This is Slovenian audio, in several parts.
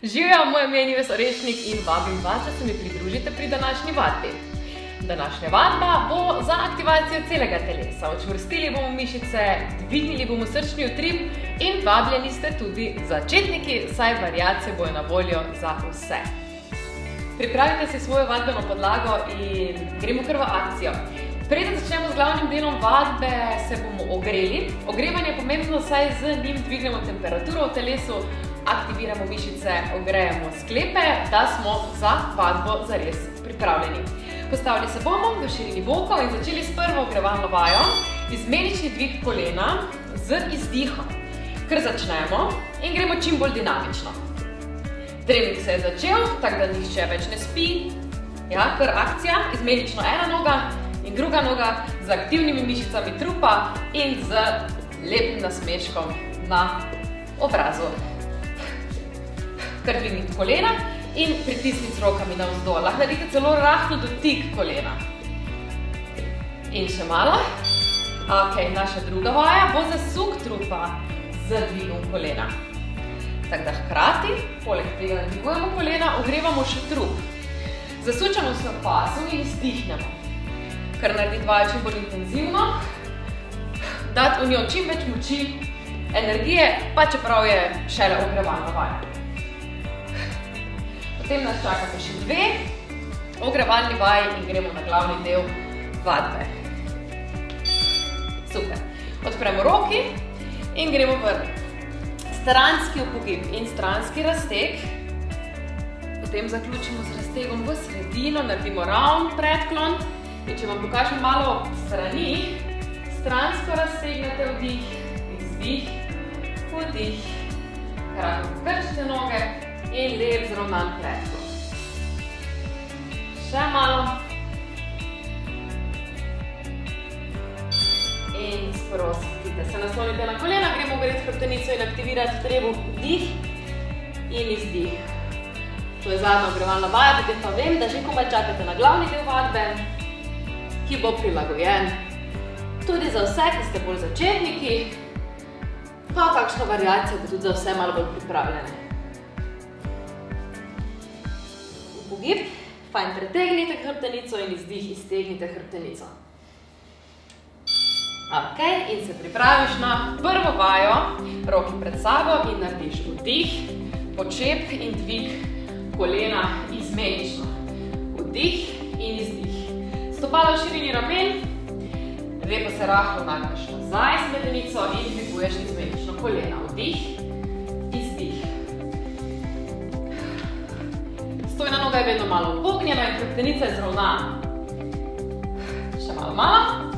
Živjo, moje ime je Nives Orešnik in vabim vas, da se mi pridružite pri današnji vadbi. Današnja vadba bo za aktivacijo celega telesa. Učvrstili bomo mišice, dvignili bomo srčni utrip in vabljeni ste tudi začetniki, saj variacije bojo na voljo za vse. Pripravite si svojo vadbeno podlago in gremo kar v akcijo. Preden začnemo z glavnim delom vadbe, se bomo ogreli. Ogrevanje je pomembno, saj z njim dvignemo temperaturo v telesu, aktiviramo mišice, ogrejemo sklepe, da smo za vadbo zares pripravljeni. Postavili se bomo v širini bokov in začeli s prvo ogrevalno vajo, izmenični dvig kolena z izdihom. Ker začnemo in gremo čim bolj dinamično. Trening se je začel, tako da nihče več ne spi. Ja, kar akcija, izmenično ena noga in druga noga z aktivnimi mišicami trupa in z lepim nasmeškom na obrazu. Kar dvignite kolena in pritisnite z rokami navzdol. Lahko naredite celo rahlo dotik kolena. In še malo. Ok, naša druga vaja bo zasuk trupa z dvigom kolena. Tako da hkrati, poleg tega, da dvigujemo kolena, ogrevamo še trup. Zasučamo se v pasu in izdihnemo. Kar narediti vajo čim bolj intenzivno, dati v njo čim več moči, energije, pa čeprav je šele ogrevalna vaja. Potem nas čakate še dve ogrevalni vaji in gremo na glavni del vadbe. Super. Odpremo roki in gremo v stranski upogib in stranski razteg. Potem zaključimo z raztegom v sredino, naredimo ravn predklon. In če vam pokažem malo strani, stransko raztegnete vdih, izdih, vdih. Krako pokrčite noge in lep zravnan predklon. Še malo. In sprostite se, naslonite na kolena, gremo ogreti hrbtenico in aktivirati trebuh, vdih in izdih. To je zadnja ogrevalna vaja, potem pa vem, da že komaj čakate na glavni del vadbe, ki bo prilagojen tudi za vse, ki ste bolj začetniki, pa kakšna variacija bo tudi za vse malo bolj pripravljene. Upogib, fajn pretegnite hrbtenico in izdih, iztegnite hrbtenico. Ok, in se pripraviš na prvo vajo, roki pred sabo in narediš vdih, počep in dvig kolena izmenično. Vdih in izdih. Stopala v širini ramen, lepo se rahlo nagneš nazaj z medenico in dviguješ izmenično kolena. Vdih, izdih. Stojna noga je vedno malo upognjena in hrbtenica je zravnana. Še malo.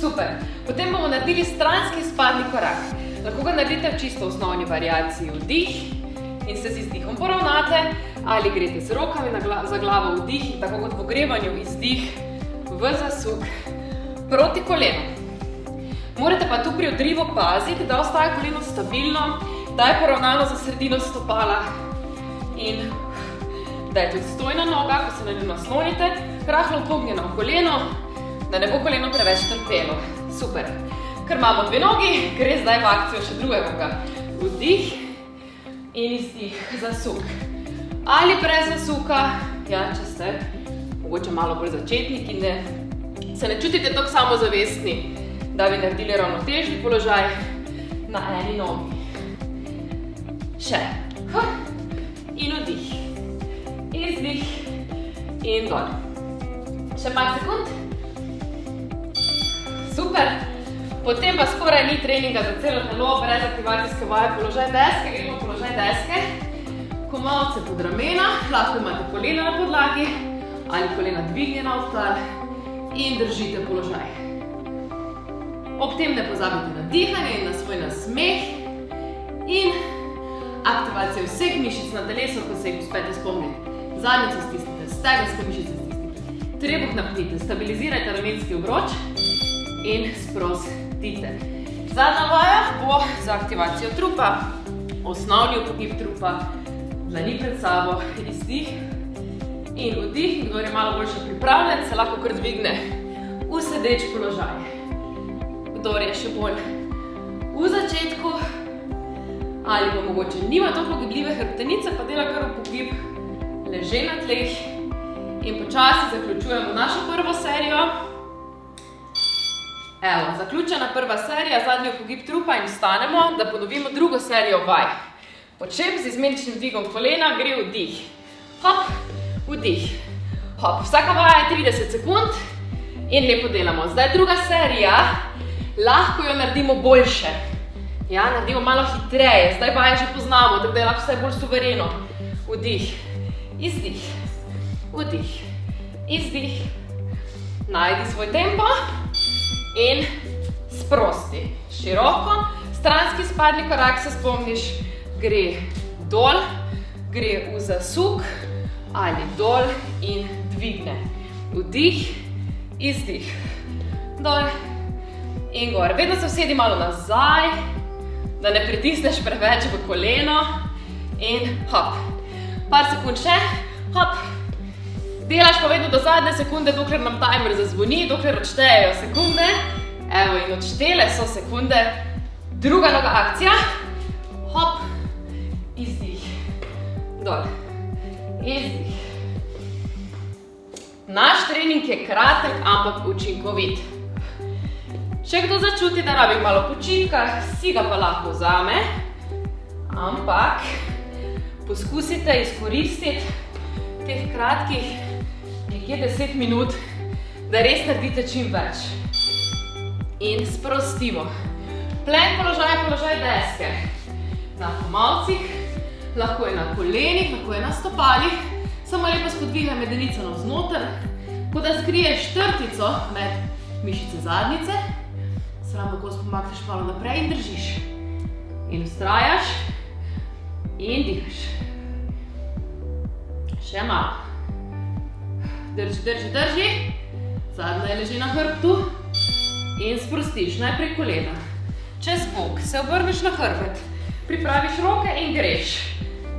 Super. Potem bomo naredili stranski spadni korak. Lahko ga naredite v čisto osnovni variaciji vdih in se z izdihom poravnate ali greste z rokami za glavo vdih in tako kot v ogrevanju izdih v zasuk proti kolenu. Morate pa tu pri odrivu paziti, da ostaja koleno stabilno, da je poravnano za sredino stopala in da je tudi stojna noga, ko se na njo naslonite, rahlo upognjena v koleno, da ne bo koleno preveč trpelo. Super. Ker imamo dve nogi, gre zdaj v akcijo še druga noga. Vdih in izdih, zasuk. Ali brez zasuka, ja, če ste mogoče malo bolj začetniki in se ne čutite tako samozavestni, da bi naredili ravnotežni položaj na eni nogi. Še. In vdih. Izdih in dol. Še par sekund. Super. Potem pa skoraj ni treninga za celo telo, brez aktivacijske vaje, položaj deske, gremo v položaj deske. Komolce pod ramena, lahko imate kolena na podlagi ali kolena dvignjena v tal in držite položaj. Ob tem ne pozabite na dihanje in na svoj nasmeh in aktivacijo vseh mišic na telesu, ko se jih uspete spomniti. Zadnjico stisnite, stegenske mišice stisnite, trebuh napnite, stabilizirajte ramenski obroč in sprostite. Zadnja vaja bo za aktivacijo trupa, osnovni upogib trupa, dlani pred sabo, izdih in vdih. Kdor je malo boljše pripravljen, se lahko kar dvigne v sedeč položaj. Kdor je še bolj v začetku, ali pa mogoče nima toliko gibljive hrbtenice, pa dela kar upogib, leže na tleh in počasi zaključujemo našo prvo serijo. Evo, zaključena prva serija, zadnji upogib trupa in vstanemo, da ponovimo drugo serijo vaj. Počep z izmeničnim dvigom kolena, gre vdih. Hop, vdih. Hop, vsaka vaja je 30 sekund in lepo delamo. Zdaj druga serija, lahko jo naredimo boljše. Ja, naredimo malo hitreje, zdaj vaje že poznamo, tako da je lahko vse bolj suvereno. Vdih, izdih, vdih, izdih. Najdi svoj tempo. In sprosti. Široko, stranski spadni korak, se spomniš, gre dol, gre v zasuk ali dol in dvigne. Vdih, izdih, dol in gor. Vedno se usedi malo nazaj, da ne pritisneš preveč v koleno in hop. Par sekund še, hop. Delaš pa vedno do zadnje sekunde, dokler nam timer zazvoni, dokler odštejejo sekunde. Evo, in odštele so sekunde. Druga noga akcija. Hop, izdih, dol, izdih. Naš trening je kratek, ampak učinkovit. Če kdo začuti, da rabi malo počitka, si ga pa lahko vzame. Ampak poskusite izkoristiti teh kratkih nekje 10 minut, da res naredite čim več. In sprostimo. Plank položaj, položaj deske. Na pomalcih, lahko je na kolenih, lahko je na stopalih. Samo lepo spodvigaj medenico navznoter, kot da skriješ trtico med mišice zadnjice. Sramno kost pomakneš malo naprej in držiš. In vztrajaš in dihaš. Še malo. Drži, drži, drži. Zadnja leži na hrbtu. In sprostiš najprej kolena. Čez bok se obrneš na hrbet. Pripraviš roke in greš.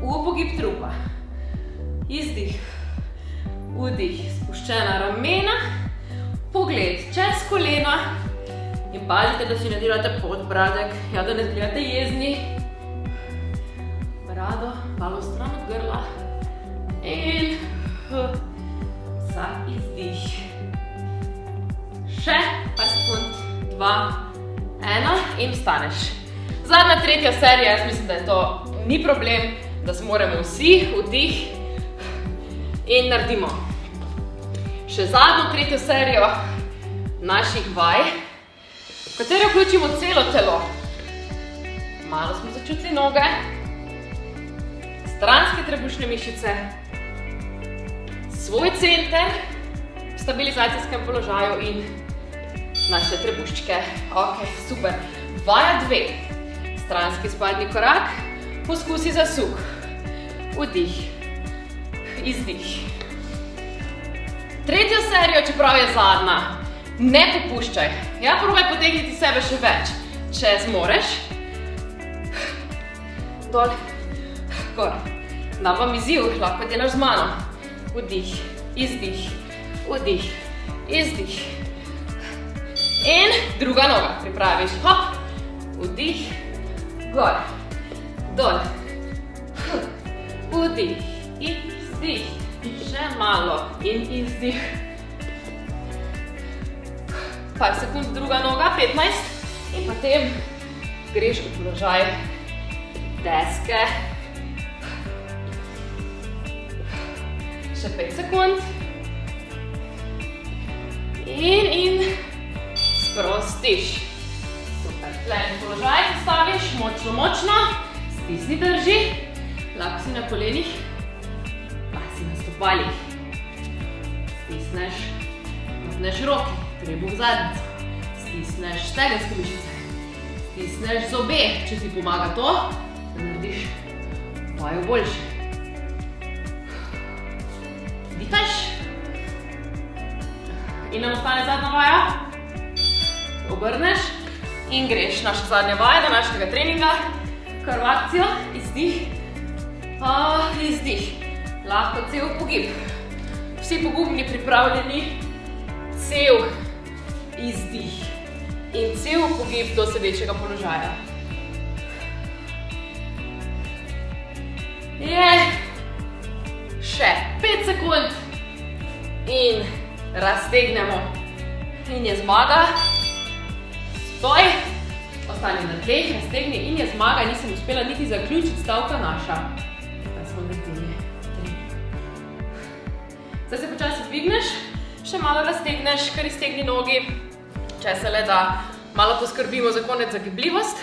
V upogib trupa. Izdih. Vdih. Spuščena ramena. Pogled čez kolena. In pazite, da si ne delate podbradek. Ja, da ne zgledate jezni. Brado, malo stran od grla. In vsak izdih. Še par sekund, 2, 1 in vstaneš. Zadnja, tretja serija, jaz mislim, da je to ni problem, da se moramo vsi vdih in naredimo. Še zadnjo, tretjo serijo naših vaj, v katero vključimo celo telo. Malo smo začutili noge, stranske trebušne mišice, svoj center v stabilizacijskem položaju in naše trebuščke. Ok, super. Vaja 2. Stranski spadni korak, poskusi zasuk. Vdih, izdih. Tretjo serijo, čeprav je zadnja, ne popuščaj. Ja, probaj potegniti sebe še več, če zmoreš. Dol, gor. Dam vam izziv, lahko delaš z mano. Vdih, izdih, vdih, izdih. In druga noga, pripraviš, hop, vdih, gor, dol, vdih, izdih, še malo in izdih. Par sekund, druga noga, 15 in potem greš v položaj deske. Še 5 sekund. In sprostiš. Super, plank položaj postaviš, močno, močno. Stisni, drži. Lahko si na kolenih, lahko si na stopalih. Stisneš, napneš roke, trebuh zadnjico. Stisneš stegenske mišice. Stisneš zobe, če ti pomaga to, da narediš vajo boljše. Dihaš. In nam ostane zadnja vaja. Obrneš in greš. Naša zadnja vaja današnjega treninga. Kar v akcijo. Izdih. Izdih. Lahko cel pogib. Vsi pogubni pripravljeni. Cel izdih. In cel pogib do sedečega položaja. je še 5 sekund in raztegnemo. In je zmaga. Stoj. Ostani na tleh, raztegni in je zmaga. Nisem uspela niti zaključiti stavka naša. Kaj smo naredili? 3. Zdaj se počasi dvigneš, še malo raztegneš, kar iztegni nogi. Če se le da malo poskrbimo za konec za gibljivost.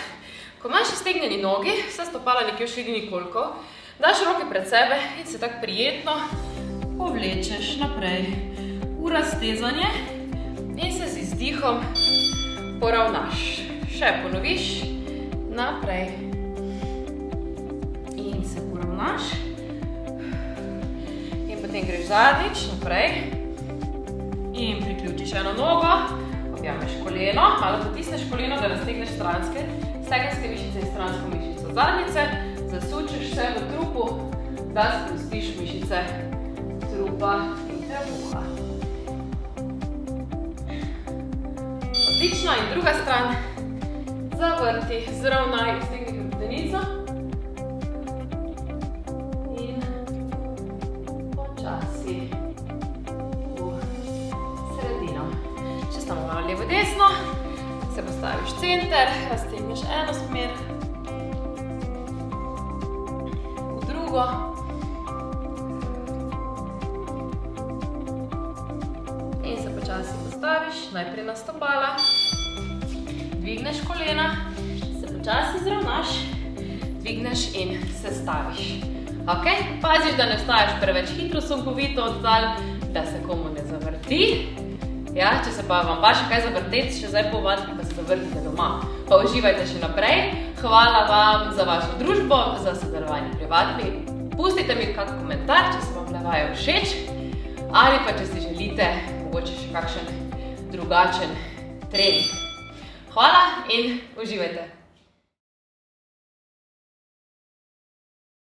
Ko imaš iztegnjeni nogi, vsa stopala nekje v širini kolkov, daš roke pred sebe in se tako prijetno povlečeš naprej v raztezanje in se z izdihom poravnaš. Še ponoviš naprej in se poravnaš in potem greš zadnjič naprej in priključiš eno nogo, objameš koleno, malo potisneš koleno, da raztegneš stegenske mišice in stransko mišico zadnjice, zasučeš se v trupu, da sprostiš mišice trupa in trebuha. Odlično, in druga stran, zavrti, zravnaj, iztegni hrbtenico in počasi v sredino. Če stamo malo levo desno, se postaviš v center, raztegneš eno smer, v drugo. In se počasi postaviš, najprej na stopala, dvigneš kolena, se počasi zravnaš, dvigneš in se staviš. Ok, paziš, da ne vstajaš preveč hitro, sunkovito oddal, da se komu ne zavrti. Ja, če se pa vam še kaj zavrteti, še zdaj povadite, pa se zavrtite doma. Pa uživajte še naprej. Hvala vam za vašo družbo, za sodelovanje pri vadbi. Pustite mi kak komentar, če se vam vaje všeč, ali pa če si želite mogoče še kakšen drugačen trening. Hvala in uživajte!